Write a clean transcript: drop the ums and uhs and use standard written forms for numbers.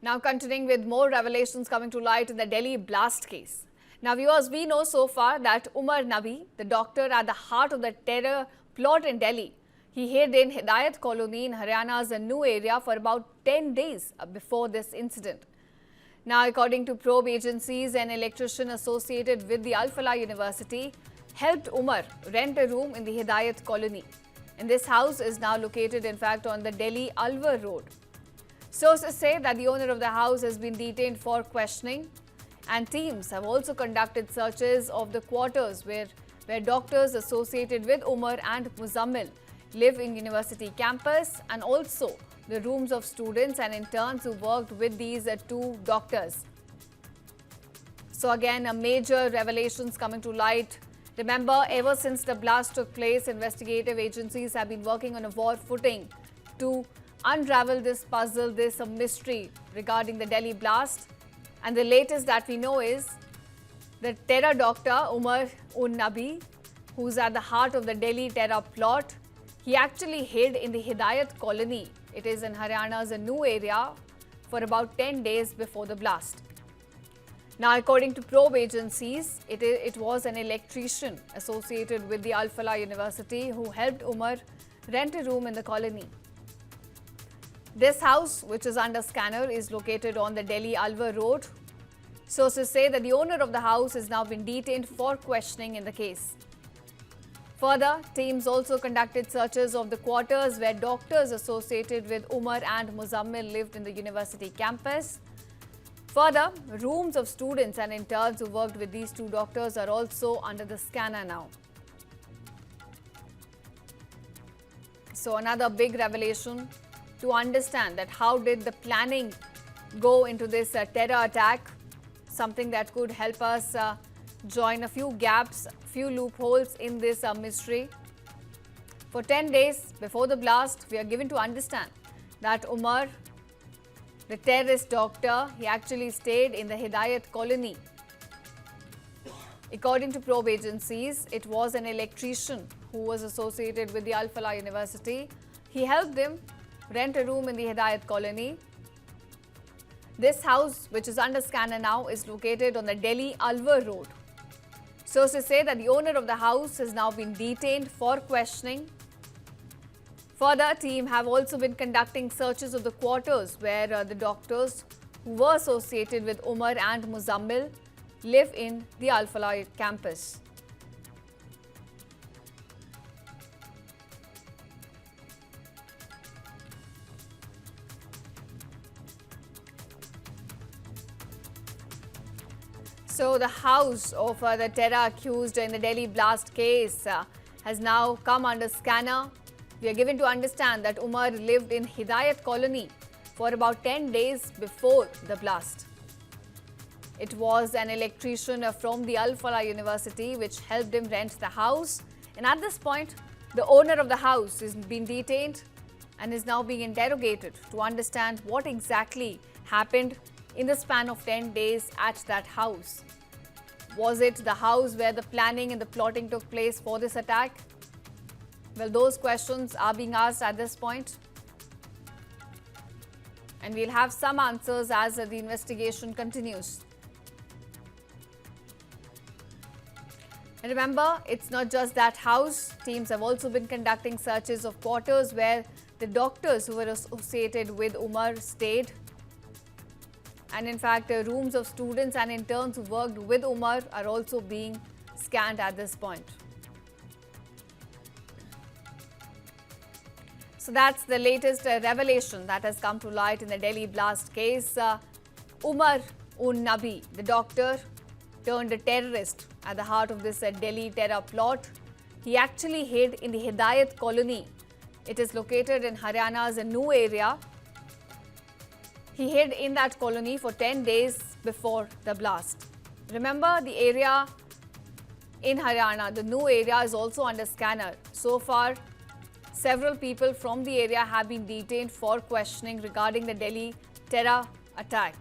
Now continuing with more revelations coming to light in the Delhi blast case. Now viewers, we know so far that Umar Nabi, the doctor at the heart of the terror plot in Delhi, he hid in Hidayat Colony in Haryana's new area for about 10 days before this incident. Now according to probe agencies, an electrician associated with the Al Falah University helped Umar rent a room in the Hidayat Colony. And this house is now located in fact on the Delhi Alwar Road. Sources say that the owner of the house has been detained for questioning, and teams have also conducted searches of the quarters where doctors associated with Umar and Muzammil live in university campus, and also the rooms of students and interns who worked with these two doctors. So again, a major revelations coming to light. Remember, ever since the blast took place, investigative agencies have been working on a war footing to unravel this puzzle, this mystery regarding the Delhi blast. And the latest that we know is the terror doctor Umar Nabi, who's at the heart of the Delhi terror plot. He actually hid in the Hidayat Colony. It is in Haryana's new area for about 10 days before the blast. Now, according to probe agencies, it was an electrician associated with the Al Falah University who helped Umar rent a room in the colony. This house, which is under scanner, is located on the Delhi Alwar Road. Sources say that the owner of the house has now been detained for questioning in the case. Further, teams also conducted searches of the quarters where doctors associated with Umar and Muzammil lived in the university campus. Further, rooms of students and interns who worked with these two doctors are also under the scanner now. So another big revelation to understand that how did the planning go into this terror attack, something that could help us join a few gaps, few loopholes in this mystery. For 10 days before the blast, we are given to understand that Umar, the terrorist doctor, he actually stayed in the Hidayat Colony. According to probe agencies, it was an electrician who was associated with the Al Falah University. He helped them rent a room in the Hidayat Colony. This house, which is under scanner now, is located on the Delhi Alwar Road. Sources say that the owner of the house has now been detained for questioning. Further, team have also been conducting searches of the quarters where the doctors who were associated with Umar and Muzammil live in the Al Falah campus. So the house of the terror accused in the Delhi blast case has now come under scanner. We are given to understand that Umar lived in Hidayat Colony for about 10 days before the blast. It was an electrician from the Al Falah University which helped him rent the house. And at this point, the owner of the house has been detained and is now being interrogated to understand what exactly happened in the span of 10 days at that house. Was it the house where the planning and the plotting took place for this attack? Well, those questions are being asked at this point. And we'll have some answers as the investigation continues. And remember, it's not just that house. Teams have also been conducting searches of quarters where the doctors who were associated with Umar stayed. And in fact, rooms of students and interns who worked with Umar are also being scanned at this point. So that's the latest revelation that has come to light in the Delhi blast case. Umar Nabi, the doctor turned a terrorist at the heart of this Delhi terror plot. He actually hid in the Hidayat Colony. It is located in Haryana's new area. He hid in that colony for 10 days before the blast. Remember, the area in Haryana, the new area, is also under scanner. So far, several people from the area have been detained for questioning regarding the Delhi terror attack.